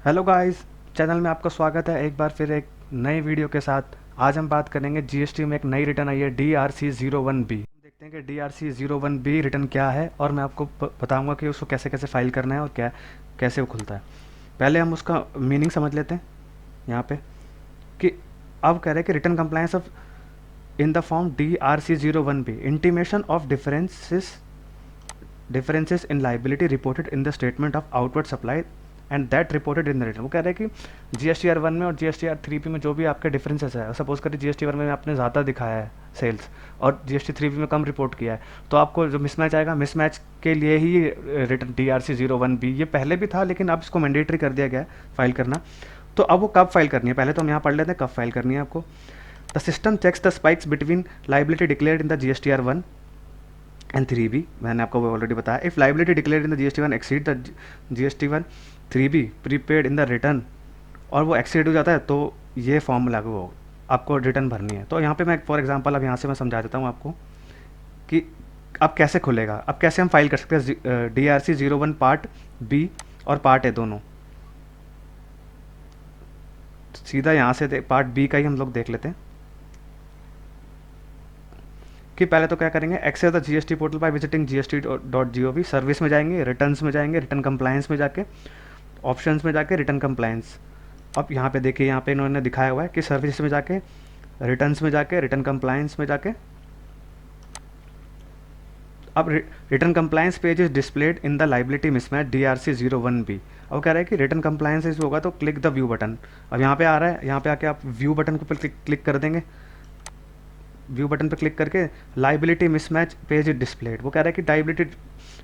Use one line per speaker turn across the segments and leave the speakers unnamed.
Hello guys, channel में आपका स्वागत है एक बार फिर एक नई वीडियो के साथ। आज हम बात करेंगे जीएसटी में एक नई रिटर्न आई है DRC01B। हम देखते हैं कि DRC01B रिटर्न क्या है और मैं आपको बताऊंगा कि उसको कैसे कैसे फाइल करना है और क्या कैसे वो खुलता है। पहले हम उसका मीनिंग समझ लेते हैं यहाँ पे कि अब कह रहे हैं कि return compliance of in the form DRC01B intimation of differences in liability reported in the statement of outward supply and that reported in the return. वो कह रहे हैं कि GSTR 1 में और GSTR 3P में जो भी आपके डिफरेंसेस है, सपोज करिए GST 1 में आपने ज़्यादा दिखाया है सेल्स और GST 3P में कम रिपोर्ट किया है, तो आपको जो मिसमैच आएगा, मिसमैच के लिए ही रिटर्न DRC01B, ये पहले भी था लेकिन अब इसको मैंडेटरी कर दिया गया है फाइल करना। तो अब वो कब फाइल करनी है, पहले तो हम यहाँ पढ़ लेते हैं कब फाइल करनी है आपको। The system checks the spikes between liability declared in the GSTR 1 and 3B। मैंने आपको ऑलरेडी बताया, if liability declared in the GST 1 exceed the GST 1 3B prepaid in the return, और वो एक्सीड हो जाता है तो ये फॉर्म लागू हो, आपको रिटर्न भरनी है। तो यहाँ पे मैं फॉर एग्जांपल अब यहाँ से मैं समझा देता हूँ आपको कि अब कैसे खुलेगा, अब कैसे हम फाइल कर सकते हैं DRC01 पार्ट बी और पार्ट ए दोनों। सीधा यहाँ से पार्ट बी का ही हम लोग देख लेते हैं कि पहले तो क्या करेंगे, access the GST portal by visiting GST.gov, service में जाएंगे, रिटर्न्स में जाएंगे, रिटर्न कंप्लायंस में जाके, ऑप्शंस में जाके रिटर्न कंप्लायंस। अब यहाँ पे देखिए, यहाँ पे इन्होंने दिखाया हुआ है कि सर्विस में जाके, रिटर्न्स में जाके, रिटर्न कंप्लायंस में जाके, अब return compliance page is displayed in the liability mismatch DRC01B। अब कह रहा है कि रिटर्न कंप्लायंस होगा तो क्लिक द व्यू बटन। अब यहाँ पे आ रहा है, यहाँ पे आके आप व्यू बटन को क्लिक कर देंगे। व्यू बटन पर क्लिक करके liability mismatch page is displayed, वो कह रहा है कि लाइबिलिटी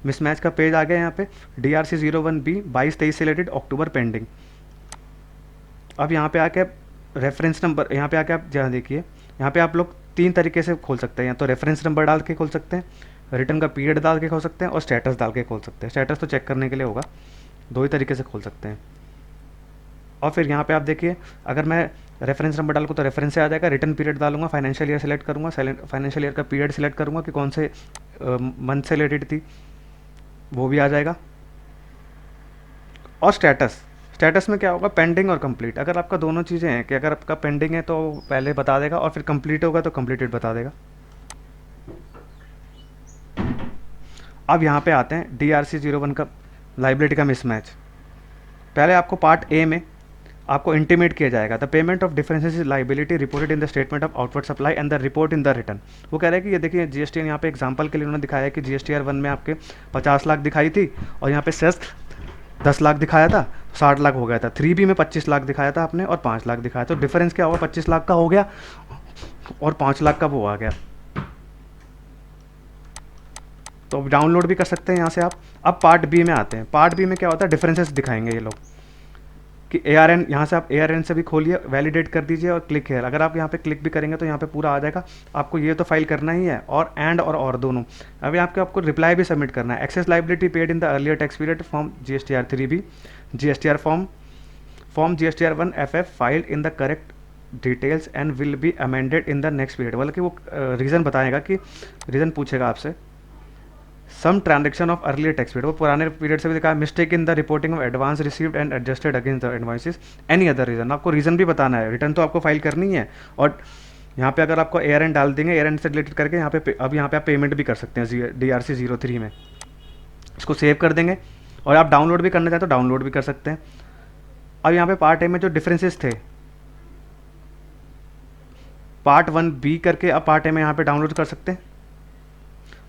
मिसमैच का पेज आ गया यहाँ पे DRC01B 22-23 से रिलेटेड अक्टूबर पेंडिंग। अब यहाँ पे आके रेफरेंस नंबर, यहाँ पे आके आप जहाँ देखिए, यहाँ पे आप लोग तीन तरीके से खोल सकते हैं, या तो रेफरेंस नंबर डाल के खोल सकते हैं, रिटर्न का पीरियड डाल के खोल सकते हैं, और स्टेटस डाल के खोल सकते हैं। स्टेटस तो चेक करने के लिए होगा, दो ही तरीके से खोल सकते हैं। और फिर यहाँ पे आप देखिए, अगर मैं रेफरेंस नंबर डालूँ तो रेफरेंस से आ जाएगा, रिटर्न पीरियड डालूंगा, फाइनेंशियल ईयर सेलेक्ट करूँगा, फाइनेंशियल ईयर का पीरियड सेलेक्ट करूँगा कि कौन से मंथ से रिलेटेड थी, वो भी आ जाएगा। और स्टेटस में क्या होगा, पेंडिंग और कंप्लीट। अगर आपका दोनों चीज़ें हैं कि अगर आपका पेंडिंग है तो पहले बता देगा, और फिर कंप्लीट होगा तो कंप्लीटेड बता देगा। अब यहाँ पे आते हैं DRC01 का लाइबिलिटी का मिसमैच। पहले आपको पार्ट ए में आपको इंटीमेट किया जाएगा, the payment of differences is liability reported in the statement of outward supply and the report in the return. वो कह रहे हैं कि ये देखिए GST यहाँ पे एग्जांपल के लिए उन्होंने दिखाया है कि GSTR 1 में आपके 50 लाख दिखाई थी और यहाँ पे सेस 10 लाख दिखाया था, 60 लाख हो गया था। 3B में 25 लाख दिखाया था आपने और 5 लाख दिखाया, तो डिफरेंस क्या होगा, 25 लाख का हो गया और 5 लाख का वो आ गया। तो डाउनलोड भी कर सकते हैं यहाँ से आप। अब पार्ट बी में आते हैं। पार्ट बी में क्या होता है, डिफरेंसेस दिखाएंगे ये लोग कि ARN, यहाँ से आप ARN से भी खोलिए, वैलिडेट कर दीजिए और क्लिक है। अगर आप यहाँ पे क्लिक भी करेंगे तो यहाँ पे पूरा आ जाएगा। आपको ये तो फाइल करना ही है, और एंड और दोनों। अभी आपको रिप्लाई भी सबमिट करना है। Excess liability paid in the earlier tax period form GSTR 3B, GSTR form GSTR 1 FF filed in the correct details and will be amended in the next period. बल्कि वो reason बताएगा, कि reason पूछेगा आपसे, some transaction of earlier tax period, वो पुराने period से भी दिखा, mistake in the reporting of advance received and adjusted against the invoices, any other reason. आपको रीजन भी बताना है, रिटर्न तो आपको फाइल करनी है। और यहाँ पे अगर आपको ARN डाल देंगे, ARN से रिलेटेड करके यहाँ पे अब यहाँ पे आप पेमेंट भी कर सकते हैं DRC03 में। इसको सेव कर देंगे, और आप डाउनलोड भी करना चाहें तो डाउनलोड भी कर सकते हैं। अब यहाँ पे पार्ट ए में जो डिफरेंसेस थे, पार्ट 1B करके अब पार्ट ए में यहाँ पे डाउनलोड कर सकते हैं।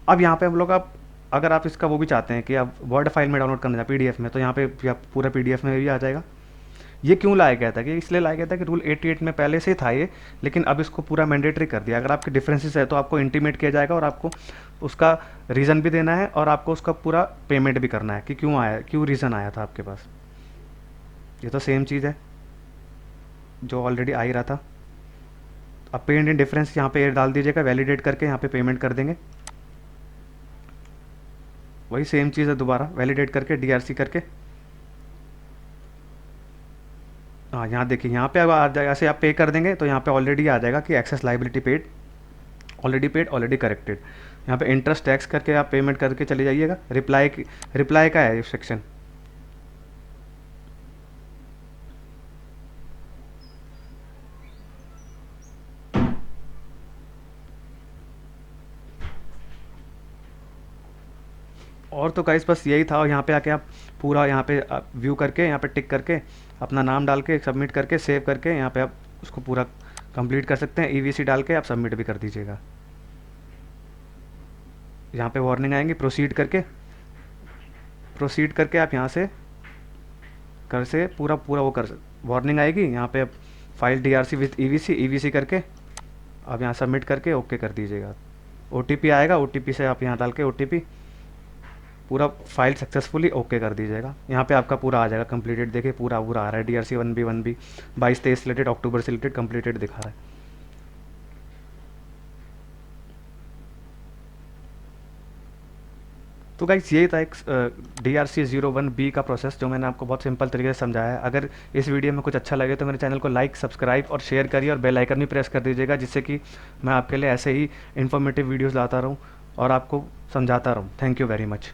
अब यहाँ पे हम लोग, आप अगर आप इसका वो भी चाहते हैं कि आप वर्ड फाइल में डाउनलोड करना चाहें PDF में, तो यहाँ पे पूरा PDF में भी आ जाएगा। ये क्यों लाया गया था, कि इसलिए लाया गया था कि रूल 88 में पहले से था ये, लेकिन अब इसको पूरा मैंडेटरी कर दिया। अगर आपके डिफरेंसेस है तो आपको इंटीमेट किया जाएगा, और आपको उसका रीज़न भी देना है, और आपको उसका पूरा पेमेंट भी करना है कि क्यों आया, क्यों रीज़न आया था आपके पास। ये तो सेम चीज़ है जो ऑलरेडी आ ही रहा था। अब पेड इन डिफरेंस यहाँ पे डाल दीजिएगा, वैलिडेट करके यहाँ पे पेमेंट कर देंगे। वही सेम चीज़ है, दोबारा वैलिडेट करके DRC करके। हाँ, यहाँ देखिए, यहाँ पे अब आ जाएगा, ऐसे आप पे कर देंगे तो यहाँ पे ऑलरेडी आ जाएगा कि excess liability paid, already corrected. यहाँ पे इंटरेस्ट टैक्स करके आप पेमेंट करके चले जाइएगा। रिप्लाई का है ये सेक्शन, और तो गाइस बस यही था। और यहाँ पे आके आप पूरा यहाँ पे व्यू करके यहाँ पे टिक करके अपना नाम डाल के सबमिट करके सेव करके यहाँ पे आप उसको पूरा कंप्लीट कर सकते हैं। ईवीसी डाल के आप सबमिट भी कर दीजिएगा। यहाँ पे वार्निंग आएंगी, प्रोसीड करके आप यहाँ से कर से पूरा पूरा वो कर वार्निंग आएगी। यहाँ पे आप फाइल DRC विथ ईवीसी करके आप यहाँ सबमिट करके ओके कर दीजिएगा। OTP आएगा, OTP से आप यहाँ डाल के OTP पूरा फाइल सक्सेसफुली ओके कर दीजिएगा। यहाँ पे आपका पूरा आ जाएगा कंप्लीटेड। देखिए पूरा पूरा आ रहा है DRC 1B 22-23 सिलेक्टेड, अक्टूबर सिलेक्टेड, कंप्लीटेड दिखा रहा है। तो गाइस यही था एक DRC 01B का प्रोसेस जो मैंने आपको बहुत सिंपल तरीके से समझाया है। अगर इस वीडियो में कुछ अच्छा लगे तो मेरे चैनल को लाइक, सब्सक्राइब और शेयर करिए और बेल आइकन भी प्रेस कर दीजिएगा, जिससे कि मैं आपके लिए ऐसे ही इन्फॉर्मेटिव वीडियोस लाता रहूं और आपको समझाता रहूं। Thank you very much.